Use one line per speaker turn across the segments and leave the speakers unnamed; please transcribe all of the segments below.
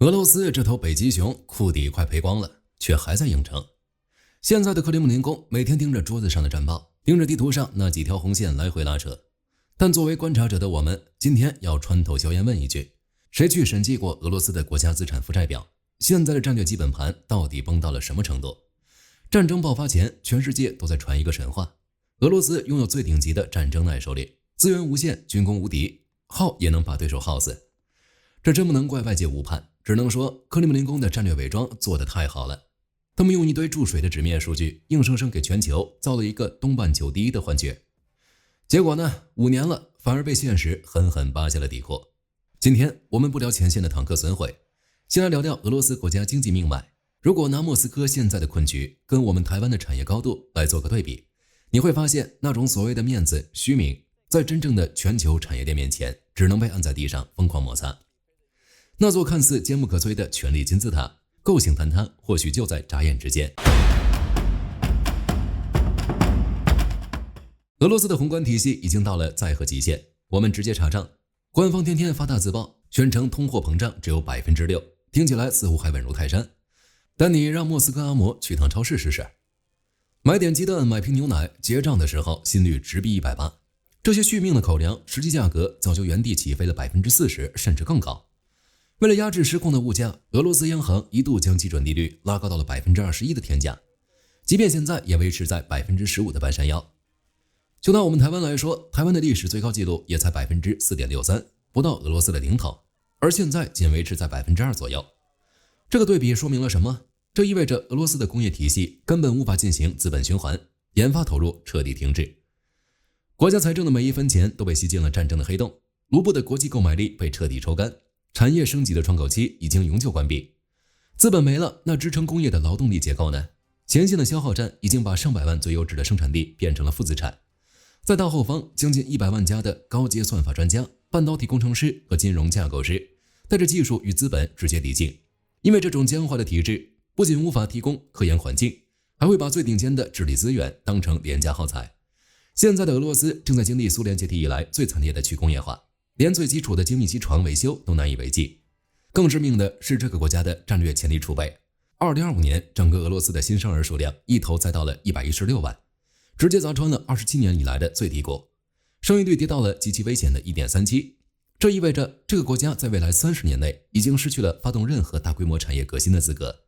俄羅斯這頭北極熊庫底快賠光了，卻還在硬撐。現在的克里姆林宮每天盯着桌子上的戰報，盯着地圖上那幾條紅線來回拉扯。但作為觀察者的我們，今天要穿透硝煙問一句：誰去審計過俄羅斯的國家資產負債表？現在的戰略基本盤到底崩到了什麼程度？戰爭爆發前，全世界都在傳一個神話：俄羅斯擁有最頂級的戰爭耐受力，資源無限，軍工無敵，耗也能把對手耗死。這真不能怪外界誤判，只能說克里姆林宮的戰略偽裝做得太好了。他們用一堆注水的紙面數據，硬生生給全球造了一個東半球第一的幻觉。結果呢，5年了，反而被現實狠狠扒下了底褲。今天我們不聊前線的坦克損毀，先来聊聊俄羅斯国家經濟命脈。如果拿莫斯科現在的困局跟我們台灣的產業高度來做個對比，你會發現那種所謂的面子虛名，在真正的全球產業鏈面前，只能被按在地上瘋狂摩擦。那座看似堅不可摧的權力金字塔，構想坍塌或許就在眨眼之間。俄羅斯的宏觀體系已經到了載荷極限，我們直接查賬，官方天天發大字報，宣稱通貨膨脹只有 6%， 聽起來似乎還穩如泰山。但你讓莫斯科阿嬤去趟超市試試，買點雞蛋，買瓶牛奶，結賬的時候心率直逼180。這些續命的口糧，實際價格早就原地起飛了 40%， 甚至更高。為了壓制失控的物價，俄羅斯央行一度将基準利率拉高到了 21% 的天價，即便現在也維持在 15% 的半山腰。就拿我们台灣來說，台灣的歷史最高紀錄也才 4.63%， 不到俄羅斯的零頭，而現在僅維持在 2% 左右。這個對比說明了什麼？這意味着俄羅斯的工業體系根本無法進行資本循環，研發投入徹底停滯。國家財政的每一分錢都被吸進了戰爭的黑洞，盧布的國際購買力被徹底抽乾。產業升級的窗口期已經永久關閉，資本沒了，那支撐工業的勞動力結構呢？前線的消耗戰已經把上百萬最優質的生產力變成了負資產，在大後方，將近100萬家的高階算法專家、半導體工程師和金融架構師，帶着技術與資本直接抵近，因為這種僵化的體制不僅無法提供科研環境，還會把最頂尖的智力資源當成廉價耗材。現在的俄羅斯正在經歷蘇聯解體以來最慘烈的去工業化。連最基礎的精密機床維修都難以為繼，更致命的是這個國家的戰略潛力儲備。2025年，整個俄羅斯的新生兒數量一頭栽到了116萬，直接砸穿了27年以來的最低谷，生育率跌到了極其危險的 1.37。這意味着這個國家在未來30年內已經失去了發動任何大規模產業革新的資格。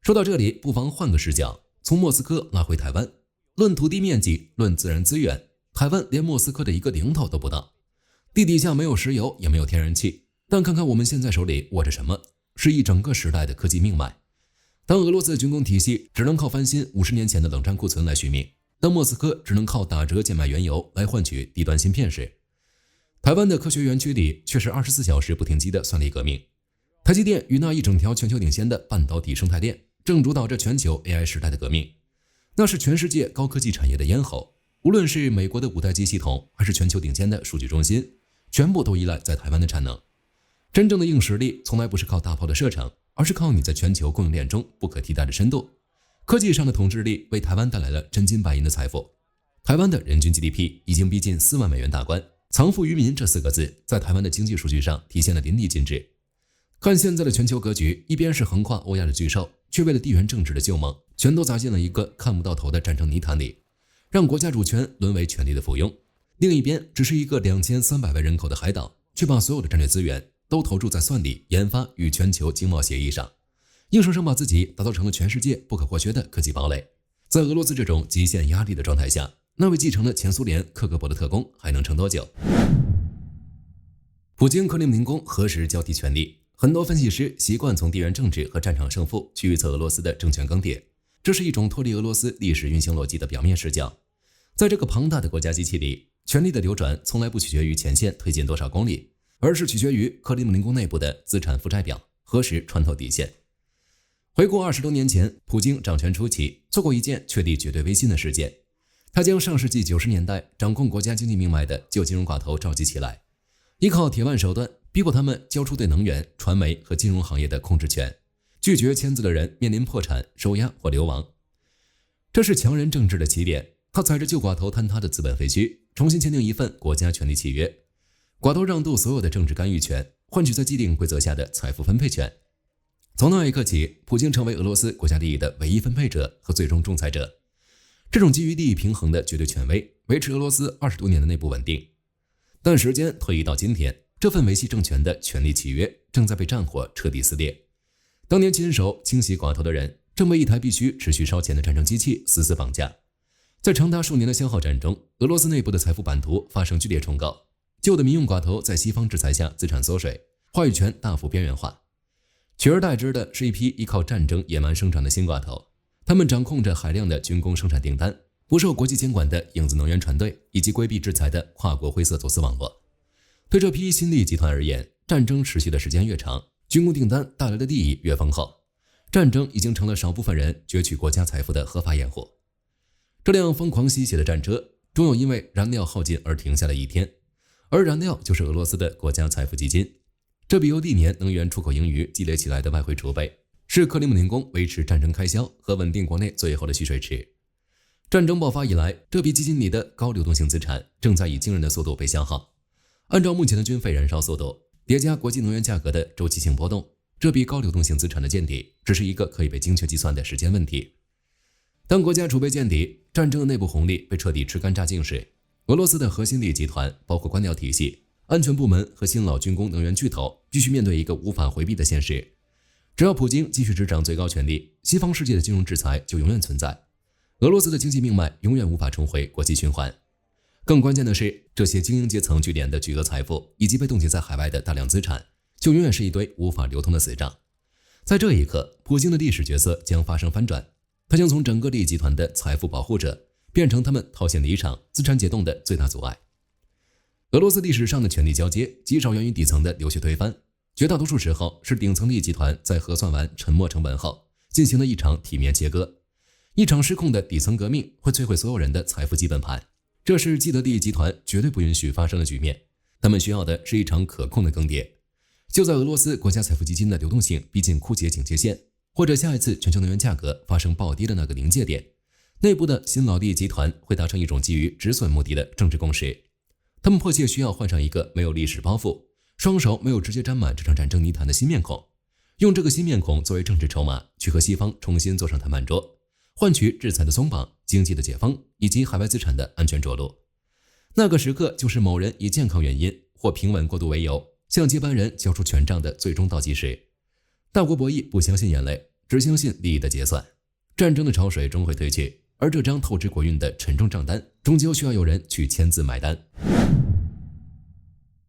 說到這裡，不妨換個視角，從莫斯科拉回台灣，論土地面積，論自然資源，台灣連莫斯科的一個零頭都不到。地底下沒有石油，也沒有天然氣，但看看我們現在手裡握着什麼，是一整個時代的科技命脈。當俄羅斯的軍工體系只能靠翻新50年前的冷戰庫存來續命，當莫斯科只能靠打折賤賣原油來換取低端芯片時，台灣的科學園區裡卻是24小時不停機的算力革命。台積電與那一整條全球領先的半導體生態鏈，正主導着全球 AI 時代的革命，那是全世界高科技產業的咽喉。無論是美國的5代機系統，還是全球頂尖的數據中心，全部都依賴在台灣的產能。真正的硬實力從來不是靠大炮的射程，而是靠你在全球供應鏈中不可替代的深度。科技上的統治力為台灣帶來了真金白銀的財富。台灣的人均 GDP 已經逼近4萬美元大關，藏富於民這4個字在台灣的經濟數據上體現了淋漓盡致。看現在的全球格局，一邊是橫跨歐亞的巨獸，卻為了地緣政治的救猛，全都砸進了一個看不到頭的戰爭泥潭裡，讓國家主權淪為權力的附庸。另一邊只是一個2300萬人口的海島，卻把所有的戰略資源都投注在算力、研發與全球經貿協議上，硬生生把自己打造成了全世界不可或缺的科技堡壘。在俄羅斯這種極限壓力的狀態下，那位繼承了前蘇聯克格勃的特工還能撐多久？普京克里姆林宮何時交替權力？很多分析師習慣從地緣政治和戰場勝負去預測俄羅斯的政權更迭，這是一種脫離俄羅斯歷史運行邏輯的表面視角。在這個龐大的國家機器裡，權力的流轉從來不取決於前線推進多少公里，而是取決於克里姆林宮內部的資產負債表何時穿透底線。回顧20多年前，普京掌權初期做過一件確立絕對威信的事件，他將上世紀90年代掌控國家經濟命脈的舊金融寡頭召集起來，依靠鐵腕手段逼迫他們交出對能源、傳媒和金融行業的控制權，拒絕簽字的人面臨破產、收押或流亡。這是強人政治的起點。他踩着舊寡頭坍塌的資本廢墟，重新簽訂一份國家權力契約。寡頭讓渡所有的政治干預權，換取在既定規則下的財富分配權。從那一刻起，普京成為俄羅斯國家利益的唯一分配者和最終仲裁者。這種基於利益平衡的絕對權威，維持俄羅斯20多年的內部穩定。但時間推移到今天，這份維繫政權的權力契約正在被戰火徹底撕裂。當年親手清洗寡頭的人，正被一台必須持續燒錢的戰爭機器死死綁架。在長達數年的消耗戰中，俄羅斯內部的財富版圖發生劇烈重構，舊的民用寡頭在西方制裁下資產縮水，話語權大幅邊緣化，取而代之的是一批依靠戰爭野蠻生長的新寡頭。他們掌控着海量的軍工生產訂單，不受國際監管的影子能源船隊，以及規避制裁的跨國灰色走私網絡。對這批新利益集團而言，戰爭持續的時間越長，軍工訂單帶來的利益越豐厚，戰爭已經成了少部分人攫取國家財富的合法掩護。這輛瘋狂吸血的戰車，終有因為燃料耗盡而停下的一天，而燃料就是俄羅斯的國家財富基金。這筆由歷年能源出口盈餘積累起來的外匯儲備，是克里姆林宮維持戰爭開銷和穩定國內最後的蓄水池。戰爭爆發以來，這筆基金裡的高流動性資產正在以驚人的速度被消耗。按照目前的軍費燃燒速度，疊加國際能源價格的周期性波動，這筆高流動性資產的見底只是一個可以被精確計算的時間問題。當國家儲備見底，戰爭的內部紅利被徹底吃乾榨盡時，俄羅斯的核心利益集團，包括官僚體系、安全部門和新老軍工能源巨頭，必須面對一個無法回避的現實：只要普京繼續執掌最高權力，西方世界的金融制裁就永遠存在，俄羅斯的經濟命脈永遠無法重回国际循環。更關鍵的是，這些精英階層聚殮的巨額財富以及被凍結在海外的大量資產，就永遠是一堆無法流通的死賬。在這一刻，普京的歷史角色將發生翻轉，他將從整個利益集團的財富保護者，變成他們套现離場、資產解凍的最大阻礙。俄羅斯歷史上的權力交接極少源於底層的流血推翻，絕大多數時候是頂層利益集團在核算完沉沒成本後，進行了一場體面切割。一場失控的底層革命會摧毀所有人的財富基本盤，這是既得利益集團絕對不允許發生的局面。他們需要的是一場可控的更迭。就在俄羅斯国家財富基金的流動性逼近枯竭警戒線，或者下一次全球能源價格發生暴跌的那個臨界點，內部的新老利益集团會達成一種基於止損目的的政治共識。他們迫切需要換上一個沒有歷史包袱、雙手沒有直接沾滿這場戰爭泥潭的新面孔，用這個新面孔作為政治籌碼，去和西方重新坐上談判桌，換取制裁的鬆綁、經濟的解封以及海外資產的安全着陸。那個時刻就是某人以健康原因或平穩過渡為由，向接班人交出權杖的最終倒計時。大國博弈不相信眼淚，只相信利益的結算。戰爭的潮水終會退去，而這張透支國運的沉重賬單，終究需要有人去簽字買單。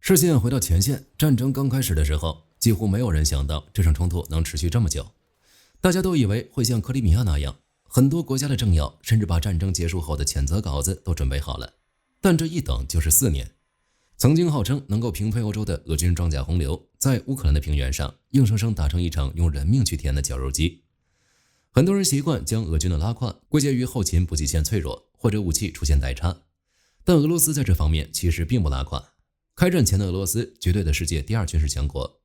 視線回到前線，戰爭剛開始的時候，幾乎沒有人想到這場衝突能持續這麼久。大家都以為會像克里米亞那樣，很多國家的政要甚至把戰爭結束後的譴責稿子都準備好了。但這一等就是4年。曾經號稱能夠平推歐洲的俄軍裝甲洪流，在烏克蘭的平原上硬生生打成一場用人命去填的絞肉機。很多人習慣將俄軍的拉胯歸結於後勤補給線脆弱或者武器出現代差，但俄羅斯在這方面其實並不拉胯。開戰前的俄羅斯絕對的世界第2軍事強國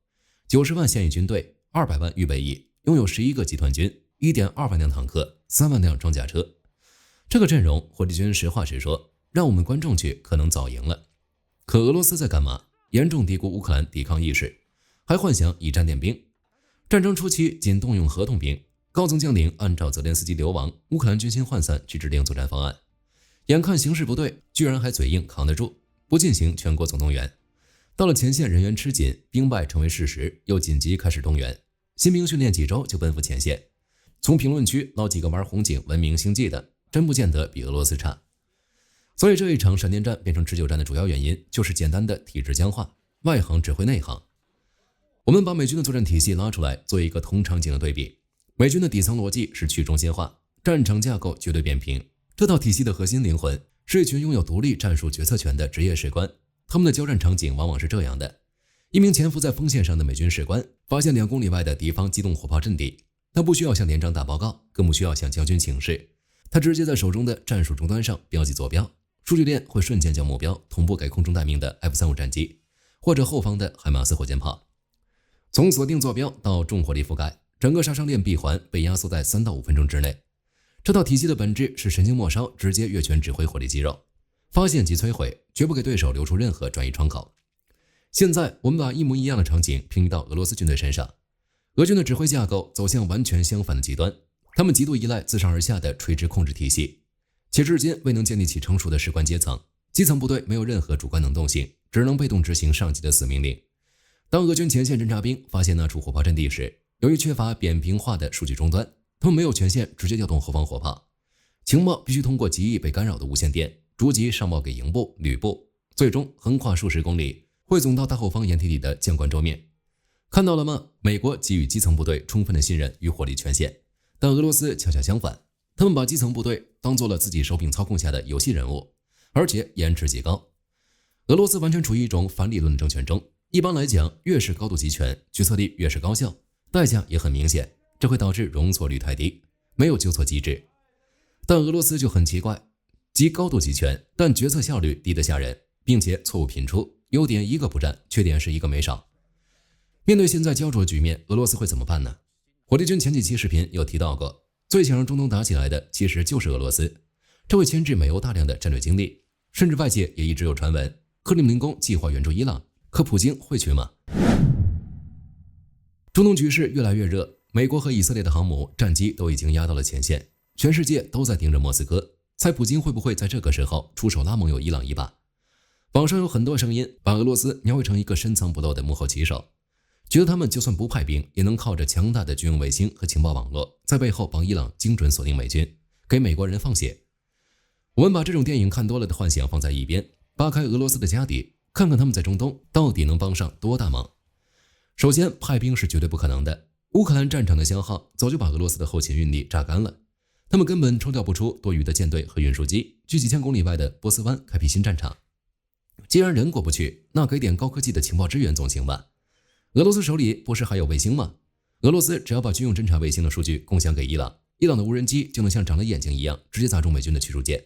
，90萬现役軍隊，200萬預備役，擁有11個集團軍，1.2萬輛坦克，3萬輛裝甲車。這個陣容，火力軍實話實說，讓我們觀眾去可能早贏了。可俄羅斯在幹嘛？嚴重低估烏克蘭抵抗意識，還幻想以戰練兵。戰爭初期僅動用合同兵，高層將領按照澤連斯基流亡、烏克蘭軍心渙散去制定作戰方案。眼看形勢不對，居然還嘴硬扛得住，不進行全國總動員。到了前線人員吃緊，兵敗成為事實，又緊急開始動員。新兵訓練幾周就奔赴前線，從評論區撈幾個玩紅警聞名星際的，真不見得比俄羅斯差。所以這一場閃電戰變成持久戰的主要原因，就是簡單的體制僵化，外行指揮內行。我們把美軍的作戰體系拉出來，做一個同場景的对比。美軍的底層邏輯是去中心化，戰場架構絕对扁平。這套體系的核心靈魂是一群擁有獨立戰術決策權的職業士官，他們的交戰場景往往是這樣的：一名潛伏在鋒線上的美軍士官發現2公里外的敵方機動火炮陣地，他不需要向連長打報告，更不需要向將軍請示，他直接在手中的戰術終端上標記坐標。數據鏈會瞬間將目標同步給空中待命的 F-35 戰機，或者後方的海馬斯火箭炮。從鎖定坐標到重火力覆蓋，整個殺傷鏈閉環被壓縮在3到5分鐘之內。這套體系的本質是神經末梢直接越權指揮火力肌肉，發現即摧毀，絕不給對手留出任何轉移窗口。現在我們把一模一樣的場景拼到俄羅斯軍隊身上，俄軍的指揮架構走向完全相反的極端，他們極度依賴自上而下的垂直控制體系，且至今未能建立起成熟的士官階層，基層部隊沒有任何主觀能動性，只能被動執行上級的死命令。當俄軍前線偵察兵發現那處火炮陣地時，由於缺乏扁平化的數據終端，他們沒有权限直接調動後方火炮，情報必須通過極易被干擾的無線電逐級上報給營部、旅部，最終橫跨數十公里，匯總到大後方掩體裡的將官桌面。看到了嗎？美國给予基層部隊充分的信任與火力權限，但俄羅斯恰恰相反，他們把基層部隊當做了自己手柄操控下的遊戲人物，而且延遲極高。俄羅斯完全處於一種反理論的政權中。一般來講，越是高度集權，決策力越是高效，代價也很明顯，這會導致容錯率太低，沒有糾錯機制。但俄羅斯就很奇怪，極高度集權，但決策效率低得嚇人，並且錯誤頻出，優點一個不占，缺點是一個沒少。面對現在膠著的局面，俄羅斯會怎麼辦呢？火力軍前幾期視頻有提到過，最想讓中東打起來的其實就是俄羅斯，這會牽制美歐大量的戰略精力，甚至外界也一直有傳聞，克里姆林宮計劃援助伊朗。可普京會去嗎？中東局勢越來越熱，美國和以色列的航母、戰機都已經壓到了前線，全世界都在盯着莫斯科，猜普京會不會在這個時候出手拉盟友伊朗一把？網上有很多聲音把俄羅斯描繪成一個深藏不露的幕後棋手，覺得他們就算不派兵，也能靠着強大的軍用衛星和情報網絡，在背後幫伊朗精準鎖定美軍，給美國人放血。我們把這種電影看多了的幻想放在一邊，扒開俄羅斯的家底，看看他們在中東到底能幫上多大忙。首先，派兵是絕對不可能的。烏克蘭戰場的消耗早就把俄羅斯的後勤運力榨乾了，他們根本抽調不出多餘的艦隊和運輸機，去幾千公里外的波斯灣開闢新戰場。既然人過不去，那給點高科技的情報支援總行吧？俄羅斯手裡不是還有衛星嗎？俄羅斯只要把軍用偵察衛星的數據共享給伊朗，伊朗的無人機就能像長了眼睛一樣，直接砸中美軍的驅逐艦。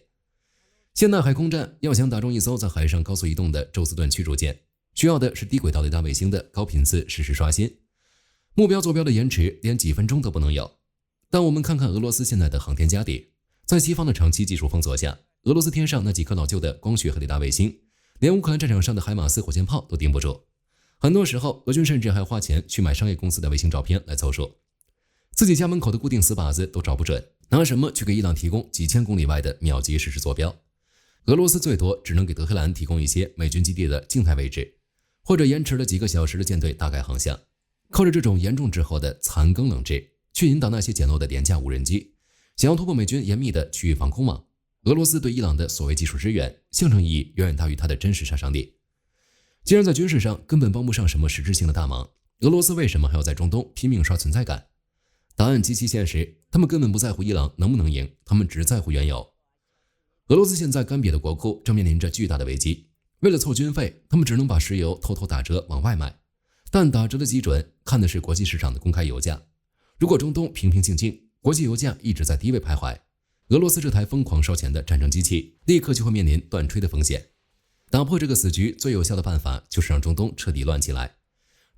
現代海空戰要想打中一艘在海上高速移動的宙斯盾驅逐艦，需要的是低軌道雷達衛星的高頻次實時刷新，目標坐標的延遲連幾分鐘都不能有。但我們看看俄羅斯現在的航天家底，在西方的長期技術封鎖下，俄羅斯天上那幾顆老舊的光学和雷達衛星，連烏克蘭戰場上的海馬斯火箭炮都頂不住。很多時候，俄軍甚至還花錢去買商業公司的衛星照片來湊數，自己家門口的固定死靶子都找不準，拿什麼去給伊朗提供幾千公里外的秒級實時坐標？俄羅斯最多只能給德黑蘭提供一些美軍基地的靜態位置，或者延遲了幾個小時的艦隊大概航向。靠着這種嚴重滯後的殘羹冷炙，去引導那些簡陋的廉價無人機，想要突破美軍嚴密的區域防空網。俄羅斯對伊朗的所謂技術支援，象徵意義遠遠大於它的真實殺傷力。既然在軍事上根本幫不上什麼實質性的大忙，俄羅斯為什麼還要在中東拼命刷存在感？答案極其現實，他們根本不在乎伊朗能不能贏，他們只在乎原油。俄羅斯現在干瘪的國庫正面臨着巨大的危機，為了湊軍費，他們只能把石油偷偷打折往外賣，但打折的基準看的是國際市場的公開油價。如果中東平平靜靜，國際油價一直在低位徘徊，俄羅斯這台瘋狂燒錢的戰爭機器立刻就會面臨斷炊的風險。打破這個死局最有效的辦法就是讓中東徹底亂起來。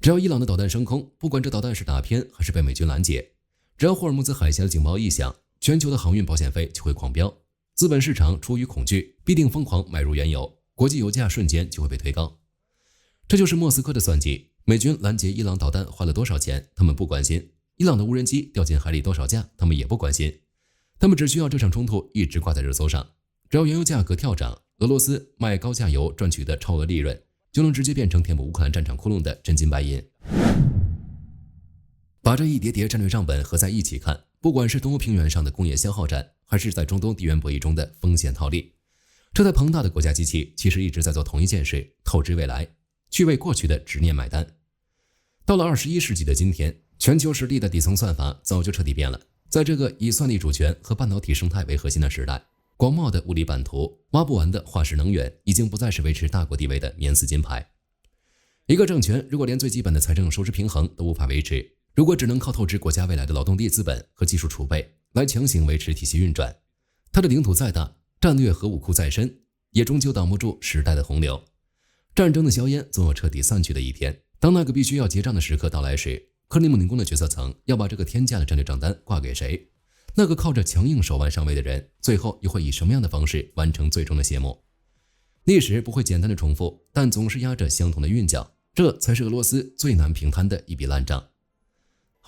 只要伊朗的導彈升空，不管這導彈是打偏還是被美軍攔截，只要霍爾木茲海峽的警報一響，全球的航運保險費就會狂飆。資本市場出於恐懼，必定瘋狂買入原油，國際油價瞬間就會被推高。這就是莫斯科的算計。美軍攔截伊朗導彈花了多少錢，他們不關心；伊朗的無人機掉進海裡多少架，他們也不關心。他们只需要這場衝突一直掛在熱搜上，只要原油價格跳漲，俄羅斯賣高價油賺取的超額利潤，就能直接變成填補烏克蘭戰場窟窿的真金白銀。把這一疊疊戰略賬本合在一起看，不管是東歐平原上的工業消耗戰，還是在中東地緣博弈中的風險套利，這台龐大的國家機器其實一直在做同一件事，透支未來，去為過去的執念買單。到了21世紀的今天，全球實力的底層算法早就徹底變了。在這個以算力主權和半導體生態為核心的時代，廣袤的物理版圖、挖不完的化石能源已經不再是維持大國地位的免死金牌。一個政權如果連最基本的財政收支平衡都無法維持，如果只能靠透支國家未来的勞動力資本和技術儲備來強行維持體系運轉，它的領土再大，戰略核武庫再深，也終究擋不住時代的洪流。戰爭的硝煙總有徹底散去的一天，當那個必須要結賬的時刻到來時，克里姆林宮的決策層要把這個天價的戰略賬單掛給誰？那個靠着強硬手腕上位的人，最後又會以什麼樣的方式完成最終的謝幕？歷史不會簡單的重複，但總是壓着相同的韻腳，這才是俄羅斯最難平攤的一筆爛賬。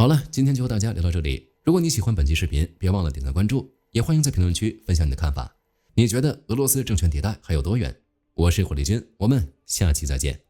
好了，今天就和大家聊到這裡。如果你喜歡本期視頻，別忘了點讚關注，也歡迎在評論區分享你的看法。你覺得俄羅斯政權迭代還有多遠？我是火力軍，我們下期再見。